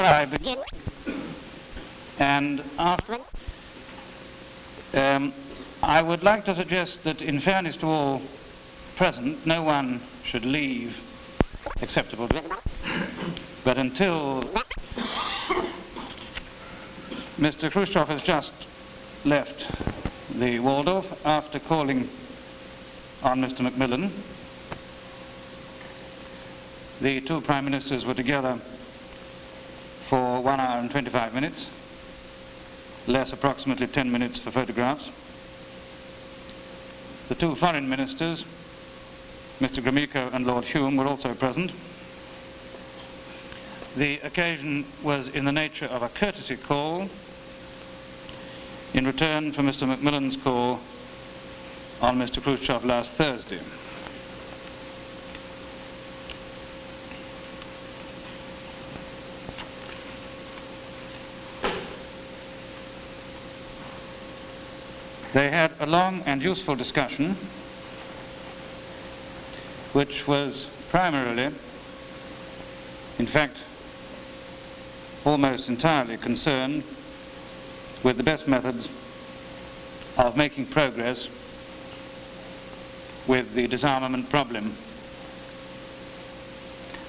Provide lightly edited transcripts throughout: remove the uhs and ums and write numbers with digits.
I begin, and after, I would like to suggest that, in fairness to all present, no one should leave acceptable drink, but until Mr. Kruschev has just left the Waldorf after calling on Mr. MacMillan. The two Prime Ministers were together for 1 hour and 25 minutes, less approximately 10 minutes for photographs. The two Foreign Ministers, Mr. Gromyko and Lord Hume, were also present. The occasion was in the nature of a courtesy call in return for Mr. MacMillan's call on Mr. Kruschev last Thursday. They had a long and useful discussion, which was primarily, in fact, almost entirely concerned with the best methods of making progress with the disarmament problem,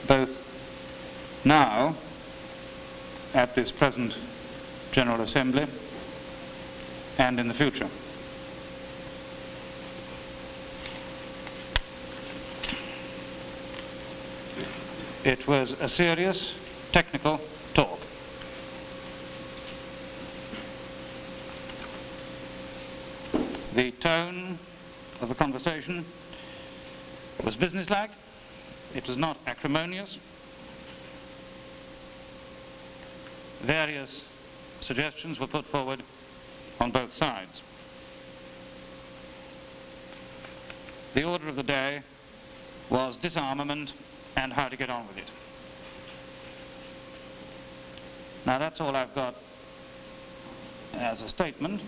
both now at this present General Assembly and in the future. It was a serious, technical talk. The tone of the conversation was businesslike. It was not acrimonious. Various suggestions were put forward on both sides. The order of the day was disarmament and how to get on with it. Now that's all I've got as a statement.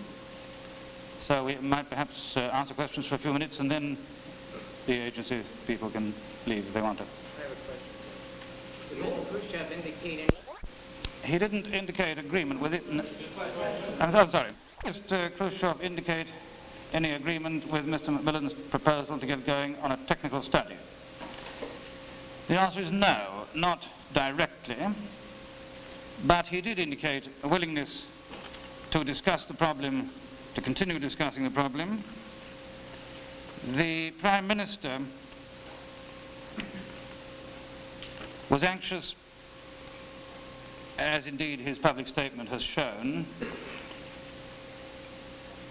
So we might perhaps answer questions for a few minutes, and then the agency people can leave if they want to. I have a question. Did Mr. Khrushchev indicate any? He didn't indicate agreement with it. I'm sorry. Mr. Khrushchev indicate any agreement with Mr. MacMillan's proposal to get going on a technical study? The answer is no, not directly, but he did indicate a willingness to discuss the problem, to continue discussing the problem. The Prime Minister was anxious, as indeed his public statement has shown,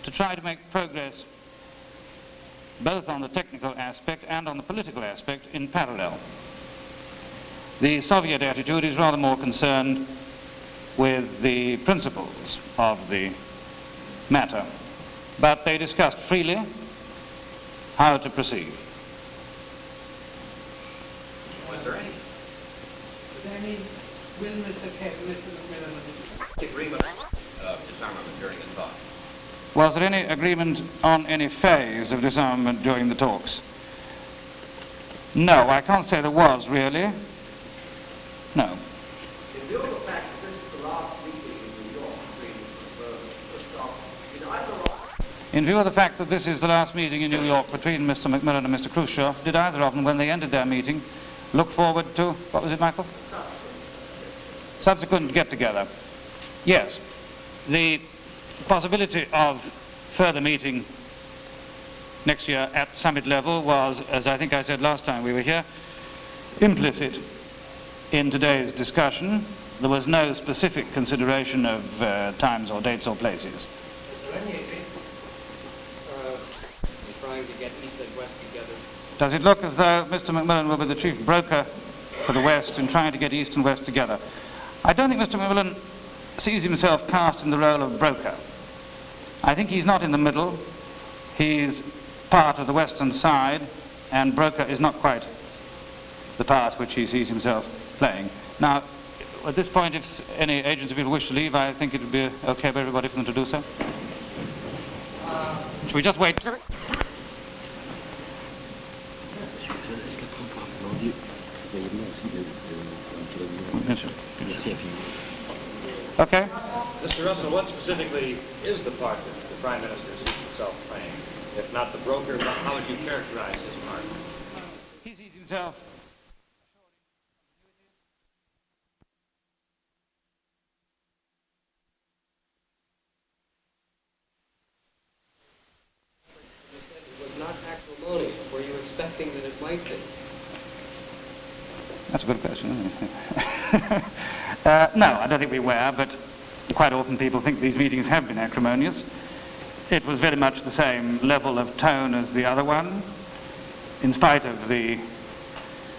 to try to make progress both on the technical aspect and on the political aspect in parallel. The Soviet attitude is rather more concerned with the principles of the matter, but they discussed freely how to proceed. Was there any? Will Mr. MacMillan Agreement of disarmament during the talk? Was there any agreement on any phase of disarmament during the talks? No, I can't say there was, really. No. In view of the fact that this is the last meeting in New York between In view of the fact that this is the last meeting in New York between Mr. MacMillan and Mr. Khruschev, did either of them, when they ended their meeting, look forward to, what was it, Michael? Subsequent get-together. Yes. The possibility of further meeting next year at summit level was, as I think I said last time we were here, implicit in today's discussion. There was no specific consideration of times or dates or places. Is there any agreement trying to get East and West together? Does it look as though Mr. MacMillan will be the chief broker for the West in trying to get East and West together? I don't think Mr. MacMillan sees himself cast in the role of broker. I think he's not in the middle. He's part of the Western side, and broker is not quite the part which he sees himself playing. Now, at this point, if any agency people wish to leave, I think it would be okay for everybody for them to do so. Should we just wait? Yes, sir. Okay? Mr. Russell, what specifically is the part that the Prime Minister sees himself playing? If not the broker, how would you characterize his part? He sees himself It was not acrimonious. Were you expecting that it might be? That's a good question, isn't it? No, I don't think we were, but quite often people think these meetings have been acrimonious. It was very much the same level of tone as the other one, in spite of the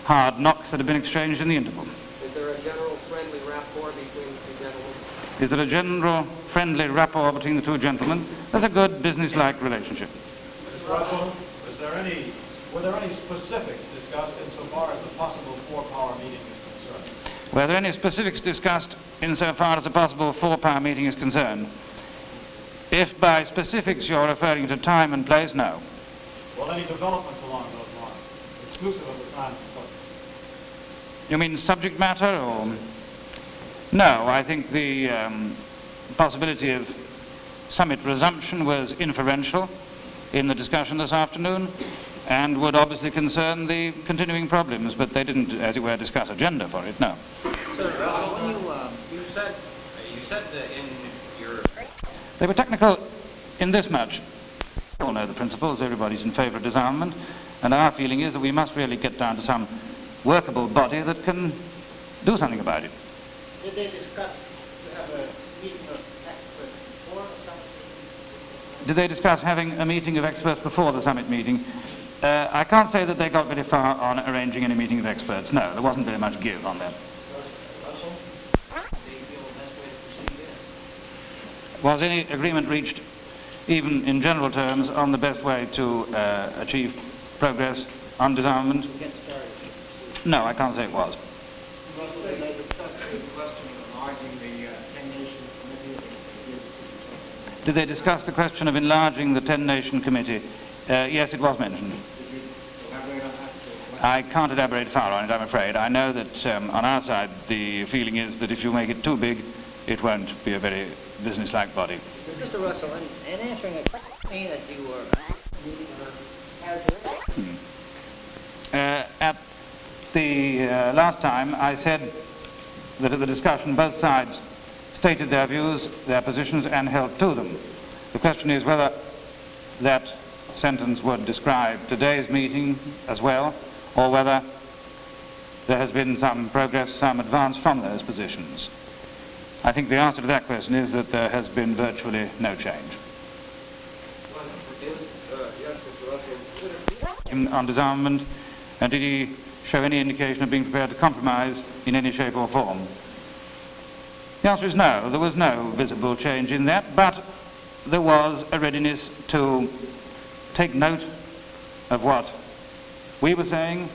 hard knocks that have been exchanged in the interval. Is there a general friendly rapport between the two gentlemen? Is there a general friendly rapport between the two gentlemen? There's a good business-like relationship. Mr. Russell, were there any specifics discussed insofar as the possible four-power meeting is concerned? Were there any specifics discussed insofar as a possible four-power meeting is concerned? If by specifics you're referring to time and place, no. Well, any developments along those lines, exclusive of the time and place? You mean subject matter, or? No, I think the possibility of summit resumption was inferential in the discussion this afternoon and would obviously concern the continuing problems, but they didn't, as it were, discuss agenda for it, no. Sir, when you said that in your... They were technical in this much. We all know the principles, everybody's in favour of disarmament, and our feeling is that we must really get down to some workable body that can do something about it. Did they discuss to have a meeting of experts before the summit meeting? Did they discuss having a meeting of experts before the summit meeting? I can't say that they got very far on arranging any meeting of experts. No, there wasn't very much give on that. Was any agreement reached, even in general terms, on the best way to achieve progress on disarmament? No, I can't say it was. Did they discuss the question of enlarging the 10-nation committee? Yes, it was mentioned. I can't elaborate far on it, I'm afraid. I know that on our side the feeling is that if you make it too big, it won't be a very business-like body. Mr. Russell, in answering a question that you were At the last time, I said that at the discussion both sides stated their views, their positions, and held to them. The question is whether that sentence would describe today's meeting as well, or whether there has been some progress, some advance from those positions. I think the answer to that question is that there has been virtually no change. On disarmament, and did he show any indication of being prepared to compromise in any shape or form? The answer is no. There was no visible change in that, but there was a readiness to take note of what we were saying